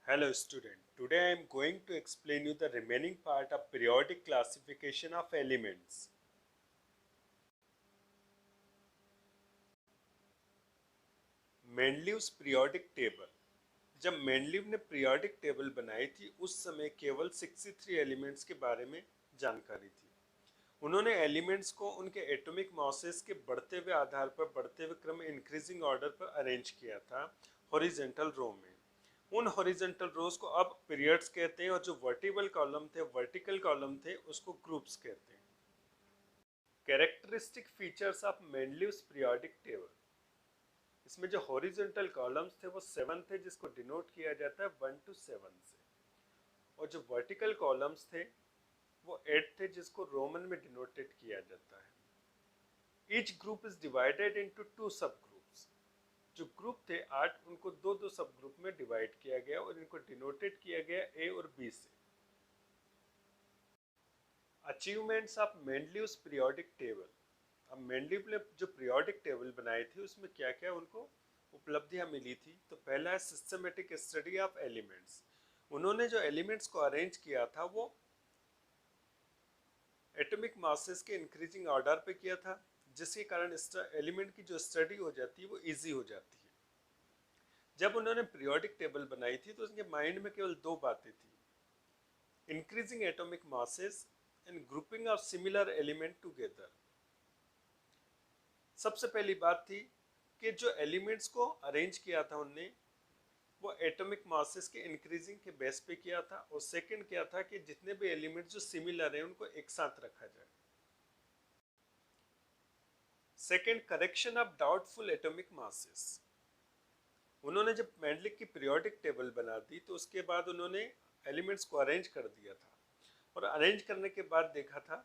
Hello student, today I am going to explain you the remaining part of periodic classification of elements. Mendeleev's periodic table. जब Mendeleev ने periodic table बनाई थी उस समय केवल 63 elements के बारे में जानकारी थी। उन्होंने एलिमेंट्स को उनके एटॉमिक मासेस के बढ़ते हुए आधार पर बढ़ते हुए क्रम में इंक्रीजिंग ऑर्डर पर अरेंज किया था हॉरिजॉन्टल रो में। उन हॉरिजॉन्टल रोज को अब पीरियड्स कहते हैं और जो वर्टिकल कॉलम थे उसको ग्रुप्स कहते हैं। Characteristic features of Mendeleev's periodic table. इसमें जो हॉरिजॉन्टल कॉलम्स थे वो 7 थे जिसको डिनोट किया जाता है 1 to 7 से, और जो वर्टिकल कॉलम्स थे वो 8 थे जिसको रोमन में डिनोटेड किया जाता है। Each group is divided into 2 सब ग्रुप्स। जो ग्रुप थे 8 उनको दो दो सब ग्रुप में डिवाइड किया गया और इनको डिनोटेड किया गया ए और बी से। Achievements of Mendeleev's periodic table. अब मेंडलीव ने जो पीरियोडिक टेबल बनाई थी उसमें क्या क्या उनको उपलब्धियां मिली थी। तो पहला है सिस्टमेटिक स्टडी ऑफ एलिमेंट्स। उन्होंने जो एलिमेंट्स को अरेंज किया था वो एटॉमिक मासेस के इंक्रीजिंग ऑर्डर पे किया था, जिसके कारण एलिमेंट की जो स्टडी हो जाती है वो इजी हो जाती है। जब उन्होंने पीरियोडिक टेबल बनाई थी तो उनके माइंड में केवल दो बातें थी, increasing atomic masses and grouping of similar element together. सबसे पहली बात थी कि जो एलिमेंट्स को अरेंज किया था उनने वो एटॉमिक मासेस के इंक्रीजिंग के बेस पे किया था, और सेकंड क्या था कि जितने भी एलिमेंट्स जो सिमिलर हैं उनको एक साथ रखा जाए। Second, correction of doubtful atomic masses. उन्होंने जब मेंडलिक की पीरियोडिक टेबल बना दी तो उसके बाद उन्होंने एलिमेंट्स को अरेंज कर दिया था, और अरेंज करने के बाद देखा था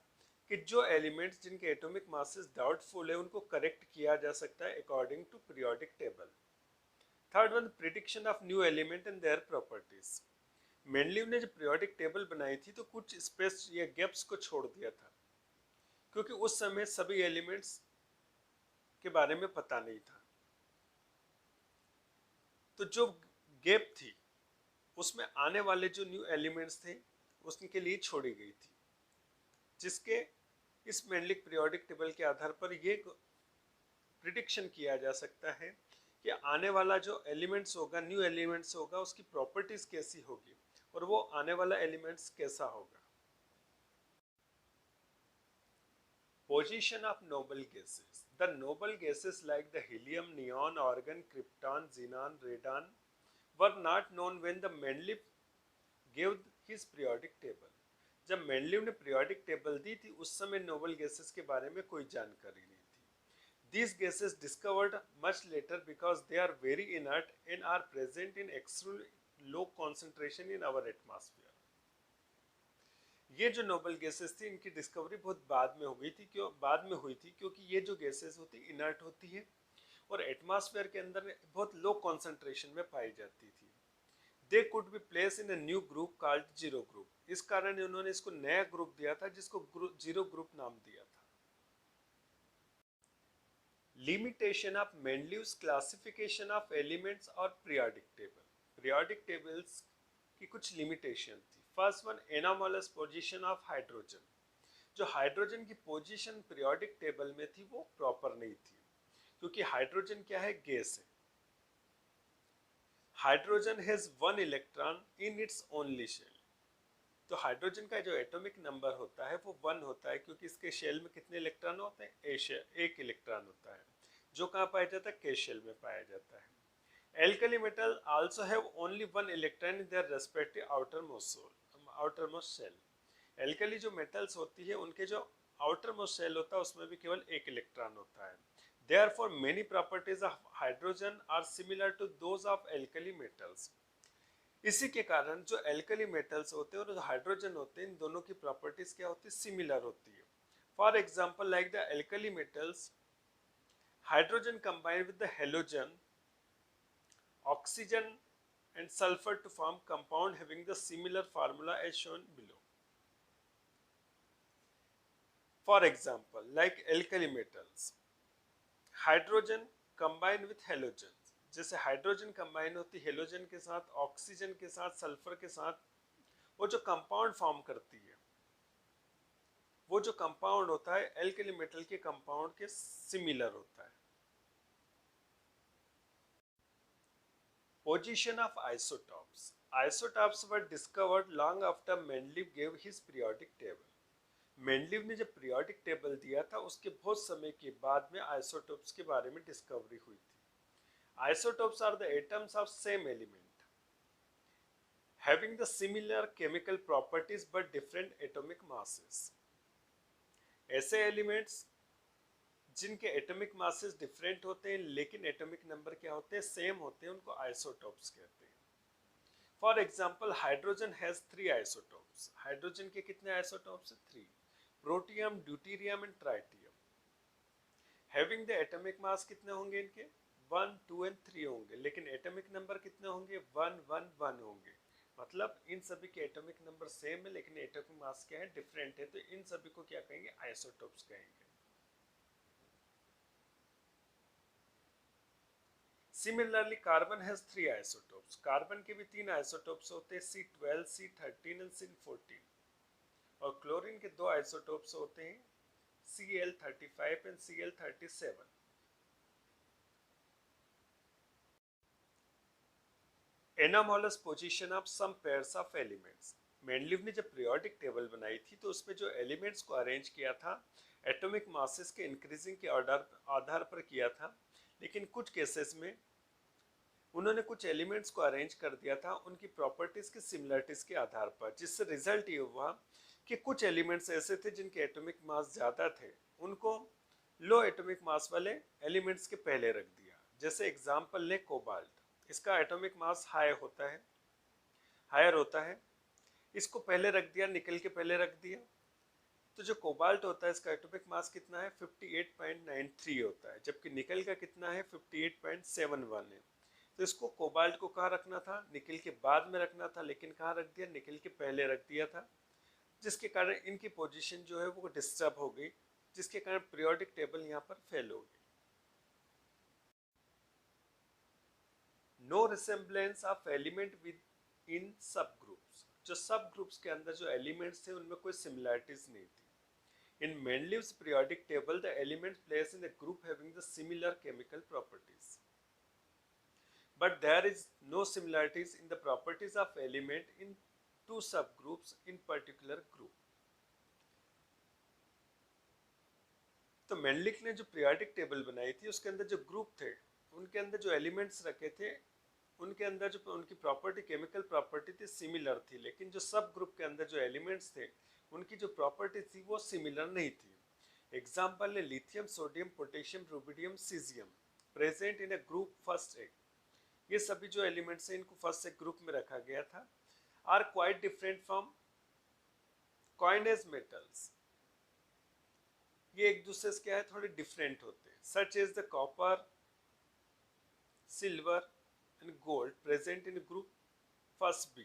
कि जो एलिमेंट्स जिनके एटॉमिक मासेस डाउटफुल है उनको करेक्ट किया जा सकता है according to periodic table. Third one, prediction of new element and their properties. Mendeleev ने जब पीरियोडिक टेबल बनाई थी तो कुछ स्पेस या गैप्स को छोड़ दिया था, क्योंकि उस समय सभी एलिमेंट्स के बारे में पता नहीं था। तो जो गैप थी उसमें आने वाले जो न्यू एलिमेंट्स थे उसके लिए छोड़ी गई थी, जिसके इस मेंडलिक पीरियोडिक टेबल के आधार पर ये प्रिडिक्शन किया जा सकता है कि आने वाला जो एलिमेंट्स होगा, न्यू एलिमेंट्स होगा, उसकी प्रॉपर्टीज कैसी होगी और वो आने वाला एलिमेंट्स कैसा होगा। Position of noble gases. The noble gases like the helium, neon, argon, krypton, xenon, radon were not known when the Mendeleev gave his periodic table. जब मेंडलीव ने पीरियोडिक टेबल दी थी उस समय नोबल गैसेस के बारे में कोई जानकारी नहीं थी। These gases discovered much later because they are very inert and are present in extremely low concentration in our atmosphere. ये जो नोबल गैसेस थी इनकी डिस्कवरी बहुत बाद में हो गई थी, क्योंकि ये जो गैसेस होती इनर्ट होती है और एटमॉस्फेयर के अंदर बहुत लो कॉन्सेंट्रेशन में पाई जाती थी। They could be place in a new group called zero group. इस कारण उन्होंने इसको नया ग्रुप दिया था जिसको जीरो ग्रुप नाम दिया था। Limitation of Mendeleev's classification of elements और पीरियोडिक टेबल। पीरियोडिक टेबल्स की कुछ लिमिटेशन थी। First one, anomalous position of hydrogen. जो हाइड्रोजन की पोजीशन पीरियोडिक टेबल में थी वो प्रॉपर नहीं थी, क्योंकि हाइड्रोजन क्या है, गैस है। Hydrogen has one electron in its only shell. तो हाइड्रोजन का जो एटॉमिक नंबर होता है वो 1 होता है, क्योंकि इसके शेल में कितने इलेक्ट्रॉन होते हैं, एक इलेक्ट्रॉन होता है, जो कहाँ पाया जाता है, के शेल में पाया जाता है। Alkali metal also have only one electron in their respective outermost shell. Alkali जो मेटल्स होती है उनके जो आउटर मोस्ट शेल होता है उसमें भी केवल एक इलेक्ट्रॉन होता है। Therefore, many properties of hydrogen are similar to those of alkali metals. इसी के कारण जो एल्कली मेटल्स होते हैं और जो हाइड्रोजन होते हैं इन दोनों की प्रॉपर्टीज क्या होती है, सिमिलर होती है। For example, like the alkali metals, hydrogen combined with the halogen, oxygen and sulfur to form compound having the similar formula as shown below. For example, like alkali metals, hydrogen combined with halogens, जैसे hydrogen combine होती है halogen के साथ, oxygen के साथ, sulphur के साथ, वो जो कंपाउंड फॉर्म करती है, वो जो कंपाउंड होता है एल्कली मेटल के कंपाउंड के सिमिलर होता है। Position of isotopes. Isotopes were discovered long after Mendeleev gave his periodic table. Mendeleev ने जब पीरियोडिक टेबल दिया था उसके बहुत समय के बाद में आइसोटोप्स के बारे में डिस्कवरी हुई थी। Isotopes are the atoms of same element having the similar chemical properties but different atomic masses. ऐसे एलिमेंट्स जिनके एटॉमिक मासेस डिफरेंट होते हैं लेकिन एटॉमिक नंबर क्या होते हैं, सेम होते हैं, उनको आइसोटोप्स कहते हैं। For example hydrogen has 3 isotopes. Hydrogen के कितने आइसोटोप्स हैं? 3। Protium, deuterium and tritium. Having the atomic mass कितने होंगे इनके? 1, 2 एंड 3 होंगे, लेकिन एटॉमिक नंबर कितने होंगे? 1, 1, 1 होंगे। मतलब इन सभी के एटॉमिक नंबर सेम है लेकिन एटॉमिक मास क्या है? डिफरेंट है। तो इन सभी को क्या कहेंगे? आइसोटोप्स कहेंगे। Similarly, carbon has 3 isotopes. Carbon के भी 3 आइसोटोप्स होते हैं, C12, C13 and C14। और क्लोरीन के 2 आइसोटोप्स होते हैं, Cl35 and Cl37। Anomalous position of some pairs of elements. Mendeleev ने जब पीरियोडिक टेबल बनाई थी तो उसमें जो एलिमेंट्स को अरेंज किया था एटॉमिक मासेस के इंक्रीजिंग के आधार पर किया था, लेकिन कुछ केसेस में उन्होंने कुछ एलिमेंट्स को अरेंज कर दिया था उनकी प्रॉपर्टीज की सिमिलरिटीज के आधार पर, जिससे रिजल्ट ये हुआ कि कुछ एलिमेंट्स ऐसे थे जिनके एटॉमिक मास ज़्यादा थे, उनको लो एटॉमिक मास वाले एलिमेंट्स के पहले रख दिया। जैसे एग्जांपल ले कोबाल्ट, इसका एटॉमिक मास हायर होता है, इसको पहले रख दिया, निकल के पहले रख दिया। तो जो कोबाल्ट होता है इसका एटॉमिक मास कितना है? 58.93 होता है, जबकि निकल का कितना है? 58.71 है। तो इसको कोबाल्ट को कहाँ रखना था? निकल के बाद में रखना था, लेकिन कहाँ रख दिया? निकल के पहले रख दिया था, जिसके कारण इनकी पोजीशन जो है वो डिस्टर्ब हो गई, जिसके कारण पीरियोडिक टेबल यहाँ पर फेल हो गई। No resemblance of element within sub groups. जो सब ग्रुप्स के अंदर जो एलिमेंट्स थे उनमें कोई सिमिलरिटीज नहीं थी। In Mendeleev's periodic table, the elements placed in the group having the similar chemical properties. But there is no similarities in the properties of element in two subgroups in particular group. तो मेंडलिक ने जो periodic table बनाई थी उसके अंदर जो group थे उनके अंदर जो एलिमेंट्स रखे थे उनके अंदर जो उनकी प्रॉपर्टी, केमिकल प्रॉपर्टी थी, सिमिलर थी, लेकिन जो सब ग्रुप के अंदर जो एलिमेंट्स थे उनकी जो प्रॉपर्टी थी वो सिमिलर नहीं थी। एग्जाम्पल है lithium, sodium, potassium, rubidium, caesium present in A group first एक। ये सभी जो एलिमेंट्स हैं इनको फर्स्ट एक ग्रुप में रखा गया था। Are quite different from coinage metals. ये एक दूसरे से क्या है? थोड़े डिफरेंट होते हैं। Such as the copper, silver and gold present in group first B.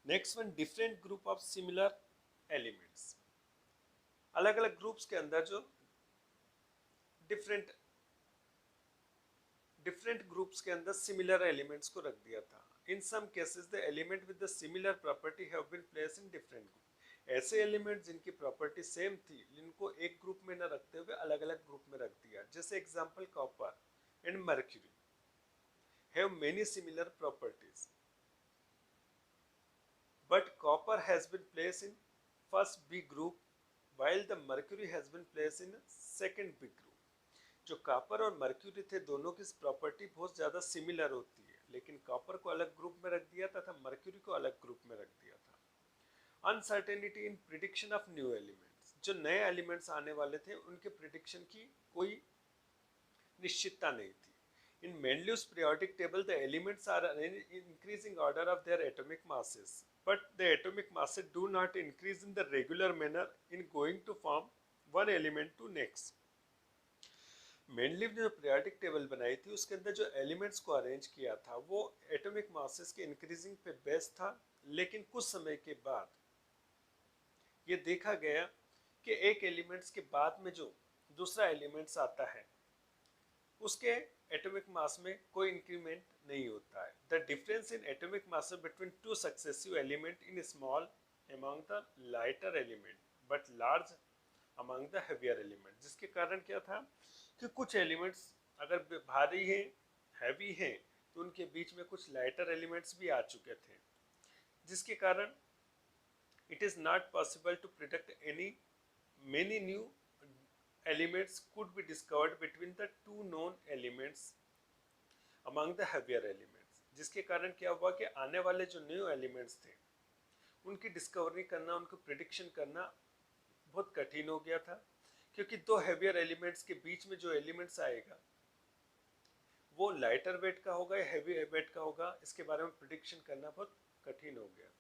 Next one, different group of similar elements. अलग अलग ग्रुप्स के अंदर जो डिफरेंट ग्रुप्स के अंदर सिमिलर एलिमेंट्स को रख दिया था। In some cases the element with the similar property have been placed in different group. ऐसे एलिमेंट जिनकी प्रॉपर्टी सेम थी जिनको एक ग्रुप में न रखते हुए अलग अलग ग्रुप में रख दिया। जैसे example copper and mercury have many similar properties, but copper has been placed in first B group while the mercury has been placed in second B group. जो कॉपर और मर्क्यूरी थे दोनों की प्रॉपर्टी बहुत ज़्यादा सिमिलर होती है, लेकिन कॉपर को अलग ग्रुप में रख दिया तथा मर्क्यूरी को अलग ग्रुप में रख दिया था। Uncertainty in prediction of new elements. जो नए एलिमेंट्स आने वाले थे उनके प्रिडिक्शन की कोई निश्चितता नहीं थी। In Mendeleev's periodic table, the elements are in increasing order of their atomic masses, but the atomic masses do not increase in the regular manner in going to form one element to next. Mendeleev ने जो periodic table बनाई थी उसके अंदर जो elements को arrange किया था वो एटॉमिक मासेस के इंक्रीजिंग पे बेस्ड था, लेकिन कुछ समय के बाद ये देखा गया कि एक एलिमेंट्स के बाद में जो दूसरा एलिमेंट्स आता है उसके एटॉमिक मास में कोई इंक्रीमेंट नहीं होता है। The difference in atomic mass between two successive element in small among the lighter element but large among the heavier element, जिसके कारण क्या था कि कुछ एलिमेंट्स अगर भारी हैं, हैवी हैं, तो उनके बीच में कुछ लाइटर एलिमेंट्स भी आ चुके थे, जिसके कारण it is not possible to predict any many new elements could be discovered between the two known elements among the heavier elements, जिसके कारण क्या हुआ कि आने वाले जो न्यू एलिमेंट्स थे उनकी डिस्कवरी करना, उनको प्रिडिक्शन करना बहुत कठिन हो गया था, क्योंकि दो हेवियर एलिमेंट्स के बीच में जो एलिमेंट्स आएगा वो लाइटर वेट का होगा या हैवी वेट का होगा, इसके बारे में प्रिडिक्शन करना बहुत कठिन हो गया था।